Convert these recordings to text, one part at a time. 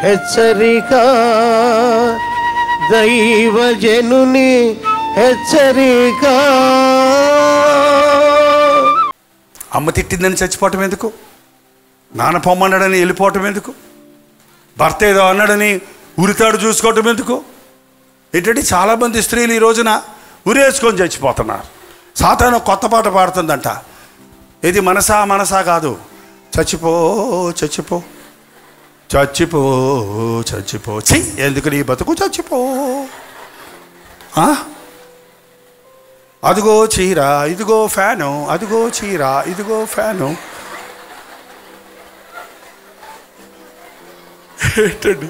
హెచ్చరిక, దైవజనుని హెచ్చరిక. అమ్మ తిట్టిందని చచ్చిపోవటం ఎందుకు? నాన్న పొమ్మన్నాడని వెళ్ళిపోవటం ఎందుకు? భర్త ఏదో అన్నాడని ఉరితాడు చూసుకోవటం ఎందుకు? ఏంటంటే చాలామంది స్త్రీలు ఈ రోజున ఉరేసుకొని చచ్చిపోతున్నారు. సాతాను కొత్త పాట పాడుతుందంట. ఇది మనసా మనసా కాదు, చచ్చిపో చచ్చిపో చచ్చిపో చచ్చిపో, ఛీ ఎందుకు నీ బతుకు, చచ్చిపో. అదిగో చీర, ఇదిగో ఫ్యాను, అదిగో చీర, ఇదిగో ఫ్యాను. ఏంటండి,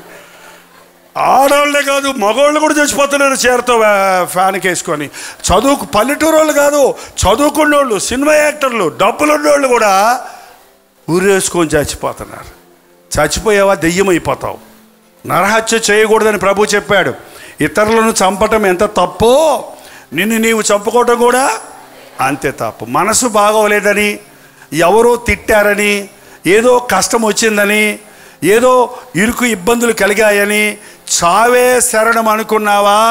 ఆడవాళ్ళే కాదు మగవాళ్ళు కూడా చచ్చిపోతున్నారు చీరతో ఫ్యాన్కి వేసుకొని. పల్లెటూరు వాళ్ళు కాదు, చదువుకున్న వాళ్ళు, సినిమా యాక్టర్లు, డబ్బులు ఉన్నోళ్ళు కూడా ఊరేసుకొని చచ్చిపోతున్నారు. చచ్చిపోయావా దెయ్యం అయిపోతావు. నరహత్య చేయకూడదని ప్రభు చెప్పాడు. ఇతరులను చంపటం ఎంత తప్పో నిన్ను నీవు చంపుకోవటం కూడా అంతే తప్పు. మనసు బాగోలేదని, ఎవరో తిట్టారని, ఏదో కష్టం వచ్చిందని, ఏదో ఇరుకు ఇబ్బందులు కలిగాయని చావే శరణం అనుకున్నావా?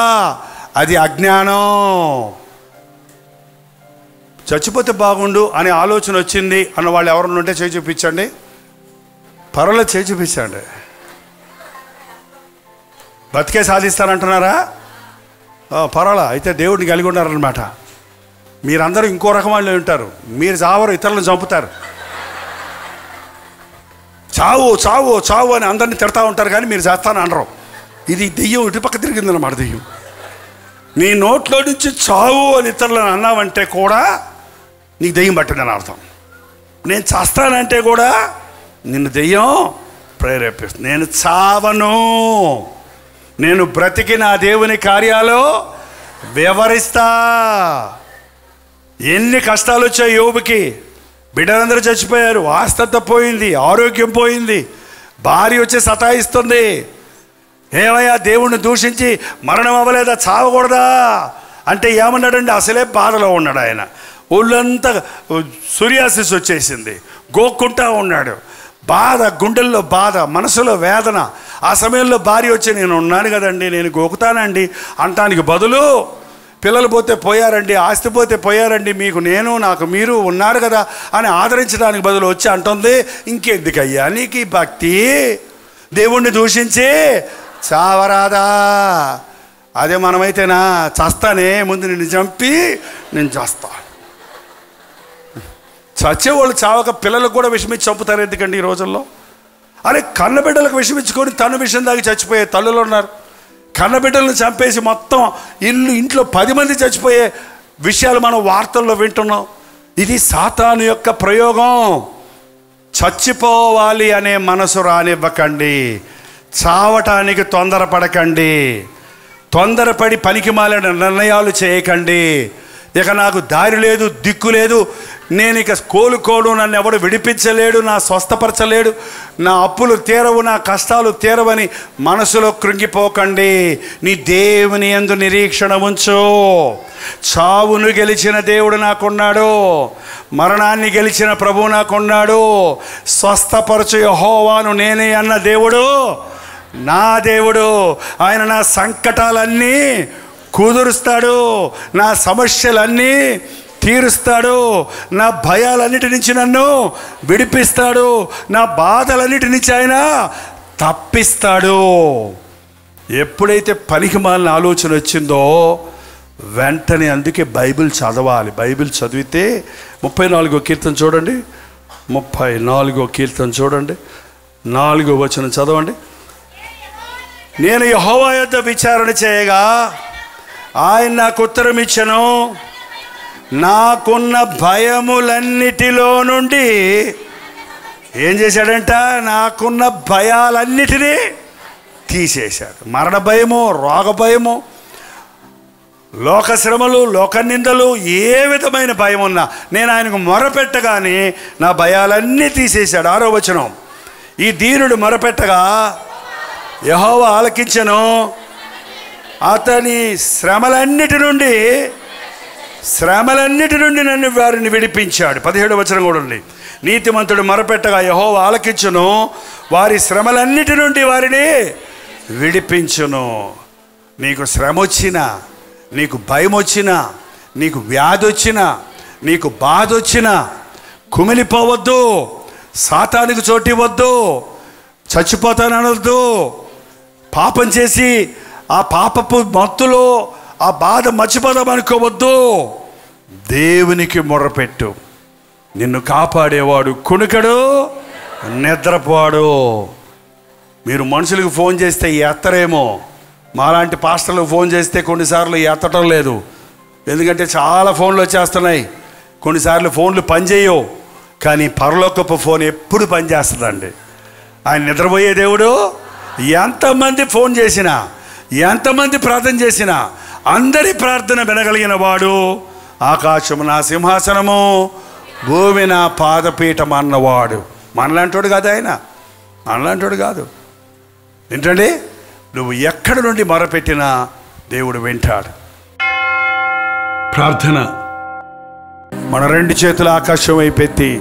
అది అజ్ఞానం. చచ్చిపోతే బాగుండు అనే ఆలోచన వచ్చింది అన్న వాళ్ళు ఎవరన్నా ఉంటే చేయి చూపించండి. పర్వాలేదు, చేయి చూపించండి. బతికే సాధిస్తానంటున్నారా? పర్వాలా, అయితే దేవుడిని కలిగి ఉన్నారనమాట. మీరందరూ ఇంకో రకం వాళ్ళు ఉంటారు. మీరు చావరు, ఇతరులను చంపుతారు. చావు చావు చావు అని అందరినీ తిడతా ఉంటారు, కానీ మీరు చేస్తాను అనరు. ఇది దెయ్యం ఇటుపక్క తిరిగిందన్నమాట. దెయ్యం నీ నోట్లో నుంచి చావు అని ఇతరులను అన్నావంటే కూడా నీకు దెయ్యం పట్టిందని అర్థం. నేను చేస్తానంటే కూడా నిన్ను దెయ్యం ప్రేరేపిస్తుంది. నేను చావను, నేను బ్రతికి నా దేవుని కార్యాలు వివరిస్తా. ఎన్ని కష్టాలు వచ్చాయి యోబుకి. బిడ్డలందరూ చచ్చిపోయారు, ఆస్తంతా పోయింది, ఆరోగ్యం పోయింది, భార్య వచ్చి సతాయిస్తుంది. ఏమయ్యా దేవుణ్ణి దూషించి మరణం అవ్వలేదా, చావకూడదా అంటే ఏమన్నాడండి? అసలే బాధలో ఉన్నాడు ఆయన. ఒళ్ళంతా సూరియాసిస్ వచ్చేసింది, గోక్కుంటా ఉన్నాడు. బాధ, గుండెల్లో బాధ, మనసులో వేదన. ఆ సమయంలో భార్య వచ్చి నేను ఉన్నాను కదండి, నేను గోకుతానండి అంటానికి బదులు, పిల్లలు పోతే పోయారండి, ఆస్తి పోతే పోయారండి, మీకు నేను, నాకు మీరు ఉన్నారు కదా అని ఆదరించడానికి బదులు వచ్చి అంటుంది, ఇంకెందుకయ్యా నీకు ఈ భక్తి, దేవుణ్ణి దూషించి చావరాదా? అదే మనమైతేనా, చస్తానే, ముందు నిన్ను చంపి నేను చేస్తా. చచ్చేవాళ్ళు చావక పిల్లలకు కూడా విషమిచ్చి చంపుతారు ఎందుకండి ఈ రోజుల్లో? అరే కన్నబిడ్డలకు విషమిచ్చుకొని తను విషం దాగి చచ్చిపోయే తల్లులు ఉన్నారు. కన్నబిడ్డలను చంపేసి మొత్తం ఇంట్లో 10 మంది చచ్చిపోయే విషయాలు మనం వార్తల్లో వింటున్నాం. ఇది సాతాను యొక్క ప్రయోగం. చచ్చిపోవాలి అనే మనసు రానివ్వకండి, చావటానికి తొందరపడకండి, తొందరపడి పనికిమాలిన నిర్ణయాలు చేయకండి. ఇక నాకు దారి లేదు, దిక్కు లేదు, నేను ఇక కోలుకోడు, నన్ను ఎవడు విడిపించలేడు, నా స్వస్థపరచలేడు, నా అప్పులు తీరవు, నా కష్టాలు తీరవని మనసులో కృంగిపోకండి. నీ దేవుని యందు నిరీక్షణ ఉంచు. చావును గెలిచిన దేవుడు నాకున్నాడు, మరణాన్ని గెలిచిన ప్రభువు నాకున్నాడు, స్వస్థపరచు యెహోవాను నేనే అన్న దేవుడు నా దేవుడు. ఆయన నా సంకటాలన్నీ కుదురుస్తాడు, నా సమస్యలన్నీ తీరుస్తాడు, నా భయాలన్నిటి నుంచి నన్ను విడిపిస్తాడు, నా బాధలన్నిటి నుంచి ఆయన తప్పిస్తాడు. ఎప్పుడైతే పనికిమాలిన ఆలోచన వచ్చిందో వెంటనే, అందుకే బైబిల్ చదవాలి. బైబిల్ చదివితే 34వ కీర్తన చూడండి, 34వ కీర్తన చూడండి, 4వ వచనం చదవండి. నేను యెహోవా యొద్ద విచారణ చేయగా ఆయన నాకు ఉత్తరం ఇచ్చెను, నాకున్న భయములన్నిటిలో నుండి ఏం చేశాడంట? నాకున్న భయాలన్నిటినీ తీసేశాడు. మరణ భయము, రోగ భయము, లోక శ్రమలు, లోక నిందలు, ఏ విధమైన భయం ఉన్నా నేను ఆయనకు మొరపెట్టగానే నా భయాలన్నీ తీసేశాడు. 6వ వచనం, ఈ దీనుడు మొరపెట్టగా యెహోవా ఆలకించెను, అతని శ్రమలన్నిటి నుండి శ్రమలన్నిటి నుండి నన్ను వారిని విడిపించాడు. 17వ వచనం కూడా ఉంది. నీతిమంతుడు మొరపెట్టగా యెహోవా ఆలకించును, వారి శ్రమలన్నిటి నుండి వారిని విడిపించును. నీకు శ్రమ వచ్చినా, నీకు భయం వచ్చినా, నీకు వ్యాధి వచ్చినా, నీకు బాధ వచ్చినా కుమిలిపోవద్దు, సాతానికి చోటివ్వద్దు, చచ్చిపోతాననొద్దు. పాపం చేసి ఆ పాపపు మత్తులో ఆ బాధ మర్చిపోదాం అనుకోవద్దు. దేవునికి మొర్రపెట్టు, నిన్ను కాపాడేవాడు కునుకడు, నిద్రపోడు. మీరు మనుషులకు ఫోన్ చేస్తే ఎత్తరేమో, మాలాంటి పాస్టర్లకు ఫోన్ చేస్తే కొన్నిసార్లు ఎత్తటం లేదు. ఎందుకంటే చాలా ఫోన్లు వచ్చేస్తున్నాయి, కొన్నిసార్లు ఫోన్లు పనిచేయవు. కానీ పరలోకపు ఫోన్ ఎప్పుడు పనిచేస్తుందండి. ఆయన నిద్రపోయే దేవుడు. ఎంతమంది ఫోన్ చేసినా, ఎంతమంది ప్రార్థన చేసినా అందరి ప్రార్థన వినగలిగిన వాడు. ఆకాశము నా సింహాసనము, భూమి నా పాదపీఠం అన్నవాడు. మనలాంటోడు కాదు ఆయన, మనలాంటోడు కాదు. ఏంటండి, నువ్వు ఎక్కడి నుండి మొరపెట్టినా దేవుడు వింటాడు. ప్రార్థన. మన 2 చేతుల ఆకాశం వైపెత్తి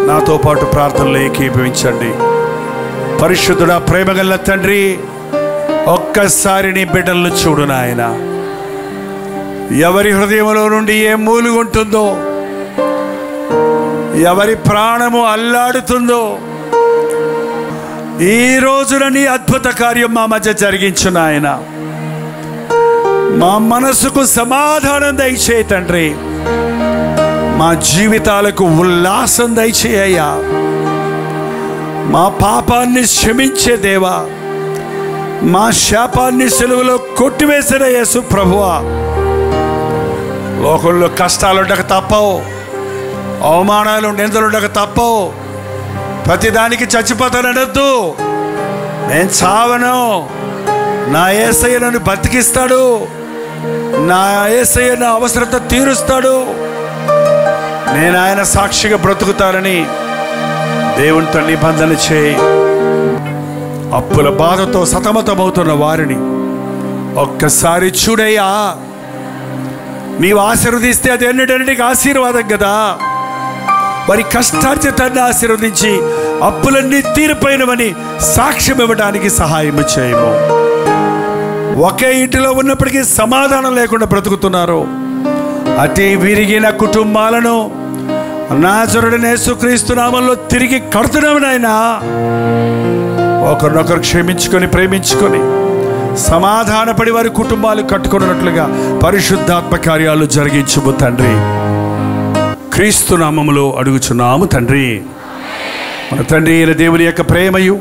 నాతో పాటు ప్రార్థనలో ఏకీభవించండి. పరిశుద్ధుడా, ప్రేమగల తండ్రి, ఒక్కసారి నీ బిడ్డలను చూడు నాయన. ఎవరి హృదయంలో నుండి ఏ మూలుగుంటుందో, ఎవరి ప్రాణము అల్లాడుతుందో, ఈ రోజున నీ అద్భుత కార్యం మా మధ్య జరిగించు నాయన. మా మనసుకు సమాధానం దయచేయ తండ్రి, మా జీవితాలకు ఉల్లాసం దయచేయ్యా. మా పాపాన్ని క్షమించే దేవా, మా శాపాన్ని సిలువలో కొట్టివేసిన యేసు ప్రభువా, లోకంలో కష్టాలుండక తప్పవు, అవమానాలు నిందలుండక తప్పవు. ప్రతిదానికి చచ్చిపోతాననొద్దు. నేను చావను, నా యేసయ్య నన్ను బతికిస్తాడు, నా యేసయ్య నా అవసరత తీరుస్తాడు, నేను ఆయన సాక్షిగా బ్రతుకుతానని దేవునితో నిబంధన చేయి. అప్పుల బాధతో సతమతమవుతున్న వారిని ఒక్కసారి చూడయ్యా. నీవు ఆశీర్వదిస్తే అది ఎన్నటికి ఆశీర్వాదం కదా. వారి కష్టార్జితాన్ని ఆశీర్వదించి అప్పులన్నీ తీరిపోయినవని సాక్ష్యం ఇవ్వడానికి సహాయం చేయము. ఒకే ఇంటిలో ఉన్నప్పటికీ సమాధానం లేకుండా బ్రతుకుతున్నారు. అతి విరిగిన కుటుంబాలను నాజరుడైన యేసుక్రీస్తు నామములో తిరిగి కడుతున్నాము నాయనా. ఒకరినొకరు క్షమించుకొని, ప్రేమించుకొని, సమాధానపడి వారి కుటుంబాలు కట్టుకున్నట్లుగా పరిశుద్ధాత్మ కార్యాలు జరిగించుము తండ్రి. క్రీస్తు నామములో అడుగుచున్నాము తండ్రి. మన తండ్రి అయిన దేవుని యొక్క ప్రేమయు,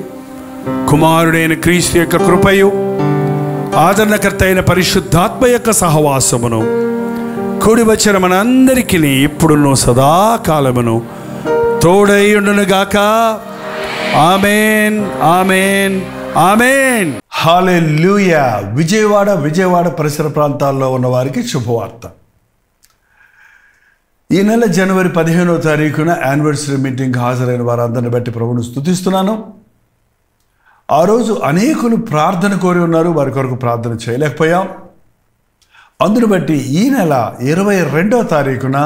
కుమారుడైన క్రీస్తు యొక్క కృపయు, ఆదరణకర్త అయిన పరిశుద్ధాత్మ యొక్క సహవాసమును కూడి వచ్చిన మనందరికీ ఇప్పుడును సదాకాలమును తోడై ఉండునుగాక. ఆమేన్, ఆమేన్, ఆమేన్. హల్లెలూయా. విజయవాడ పరిసర ప్రాంతాల్లో ఉన్న వారికి శుభవార్త. ఈ నెల జనవరి 15వ తారీఖున యానివర్సరీ మీటింగ్ హాజరైన వారందరిని బట్టి ప్రభువును స్తుతిస్తున్నాను. ఆ రోజు అనేకులు ప్రార్థన కోరి ఉన్నారు, వారి కొరకు ప్రార్థన చేయలేకపోయాం. అందును బట్టి ఈ నెల 22వ తారీఖున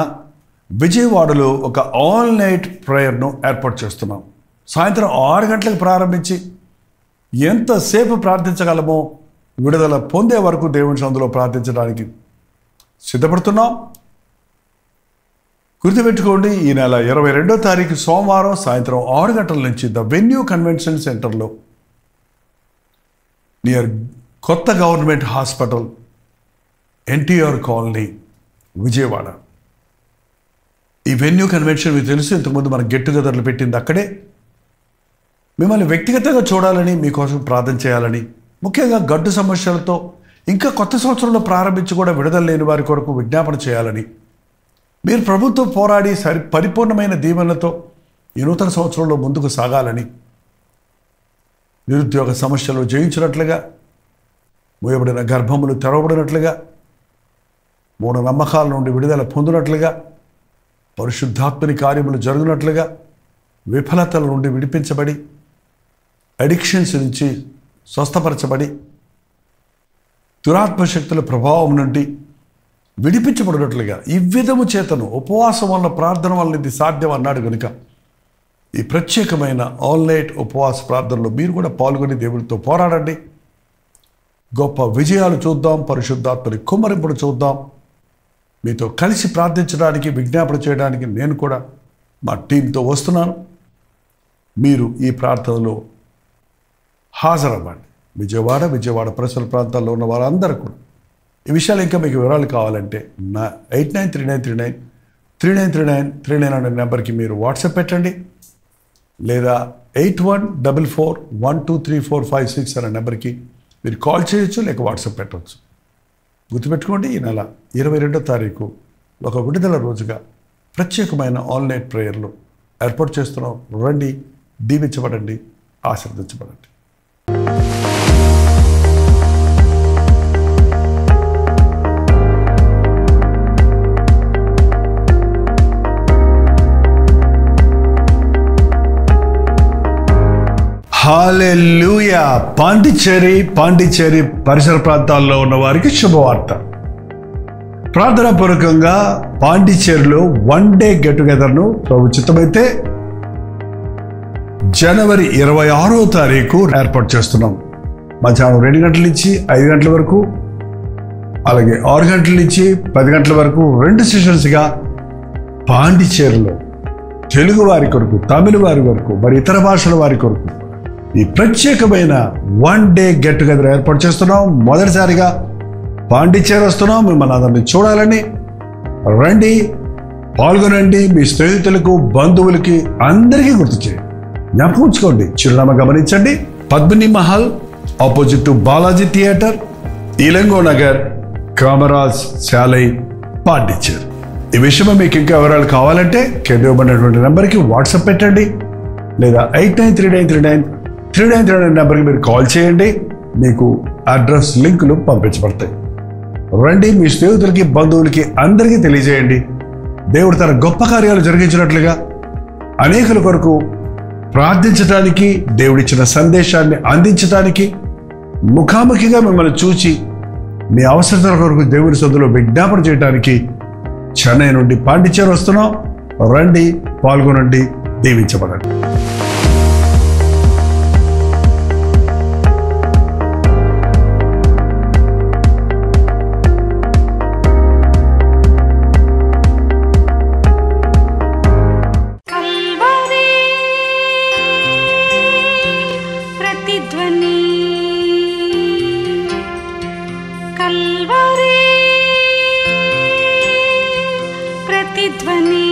విజయవాడలో ఒక ఆల్ నైట్ ప్రేయర్ను ఏర్పాటు చేస్తున్నాం. సాయంత్రం 6 గంటలకు ప్రారంభించి ఎంతసేపు ప్రార్థించగలమో విడుదల పొందే వరకు దేవుని సన్నిధిలో ప్రార్థించడానికి సిద్ధపడుతున్నాం. గుర్తుపెట్టుకోండి, ఈ నెల 22వ తారీఖు సోమవారం సాయంత్రం 6 గంటల నుంచి ద వెన్యూ కన్వెన్షన్ సెంటర్లో నియర్ కొత్త government hospital, NTR colony, Vijayawada. ఈ వెన్యూ కన్వెన్షన్ మీకు తెలుసు, ఇంతకుముందు మన గెట్ టుగెదర్లు పెట్టింది అక్కడే. మిమ్మల్ని వ్యక్తిగతంగా చూడాలని, మీకోసం ప్రార్థన చేయాలని, ముఖ్యంగా గడ్డు సమస్యలతో ఇంకా కొత్త సంవత్సరంలో ప్రారంభించి కూడా విడుదల లేని వారి కొరకు విజ్ఞాపన చేయాలని, మీరు ప్రభుత్వం పోరాడి పరిపూర్ణమైన దీవెనలతో ఈ నూతన సంవత్సరంలో ముందుకు సాగాలని, నిరుద్యోగ సమస్యలు జయించినట్లుగా, మూయబడిన గర్భములు తెరవబడినట్లుగా, మూఢనమ్మకాల నుండి విడుదల పొందినట్లుగా, పరిశుద్ధాత్మని కార్యములు జరుగునట్లుగా, విఫలతల నుండి విడిపించబడి, అడిక్షన్స్ నుంచి స్వస్థపరచబడి, దురాత్మశక్తుల ప్రభావం నుండి విడిపించబడినట్లుగా ఈ విధము చేతను ఉపవాసం వల్ల ప్రార్థన వల్ల ఇది సాధ్యం అన్నాడు కనుక ఈ ప్రత్యేకమైన ఆన్లైన్ ఉపవాస ప్రార్థనలో మీరు కూడా పాల్గొని దేవుడితో పోరాడండి. గొప్ప విజయాలు చూద్దాం, పరిశుద్ధాత్మని కుమ్మరింపుడు చూద్దాం. మీతో కలిసి ప్రార్థించడానికి, విజ్ఞాపన చేయడానికి నేను కూడా మా టీంతో వస్తున్నాను. మీరు ఈ ప్రార్థనలో హాజరవ్వండి. విజయవాడ పరిసర ప్రాంతాల్లో ఉన్న వారందరూ కూడా ఈ విషయాలు ఇంకా మీకు వివరాలు కావాలంటే నా 8939393939 అనే నెంబర్కి మీరు వాట్సాప్ పెట్టండి, లేదా 8144123456 అనే నెంబర్కి మీరు కాల్ చేయొచ్చు, లేక వాట్సాప్ పెట్టవచ్చు. గుర్తుపెట్టుకోండి, ఈ నెల 22వ తారీఖు ఒక విడుదల రోజుగా ప్రత్యేకమైన ఆన్లైన్ ప్రేయర్లు ఏర్పాటు చేస్తున్నాం. రండి, దీవించబడండి, ఆశీర్వదించబడండి. హల్లెలూయా. పాండిచ్చేరి పరిసర ప్రాంతాల్లో ఉన్న వారికి శుభవార్త. ప్రార్థనాపూర్వకంగా పాండిచ్చేరిలో 1 డే గెట్ టుగెదర్ను ప్రభుత్వమైతే జనవరి 26వ తారీఖు ఏర్పాటు చేస్తున్నాం. మధ్యాహ్నం 2 గంటల నుంచి 5 గంటల వరకు, అలాగే 6 గంటల నుంచి 10 గంటల వరకు 2 సెషన్స్గా పాండిచ్చేరిలో తెలుగు వారి కొరకు, తమిళ వారి కొరకు, మరి ఇతర భాషల వారి కొరకు ఈ ప్రత్యేకమైన 1 డే గెట్ టుగెదర్ ఏర్పాటు చేస్తున్నాం. మొదటిసారిగా పాండిచ్చేరి వస్తున్నాం. మిమ్మల్ని అందరినీ చూడాలని రండి, పాల్గొనండి. మీ స్నేహితులకు, బంధువులకి అందరికీ గుర్తు చేయండి. జ్ఞాపకం ఉంచుకోండి, చిరునామా గమనించండి. Padmini Mahal opposite to Balaji theatre, Ilango Nagar, Kamaraj Salai, Pondicherry. ఈ విషయమై మీకు ఇంకా వివరాలు కావాలంటే కింద ఇవ్వబడినటువంటి నెంబర్కి వాట్సాప్ పెట్టండి, లేదా 8939393939 నెంబర్కి మీరు కాల్ చేయండి. మీకు అడ్రస్ లింకులు పంపించబడతాయి. రండి, మీ స్నేహితులకి, బంధువులకి అందరికీ తెలియజేయండి. దేవుడు తన గొప్ప కార్యాలు జరిగించినట్లుగా అనేకుల కొరకు ప్రార్థించడానికి, దేవుడిచ్చిన సందేశాన్ని అందించడానికి, ముఖాముఖిగా మిమ్మల్ని చూచి మీ అవసరతల కొరకు దేవుడి సొంతలో విజ్ఞాపన చేయడానికి చెన్నై నుండి పాండిచ్చేరి వస్తున్నాం. రండి, పాల్గొనండి, దీవించబడండి. కల్వరి ప్రతిధ్వని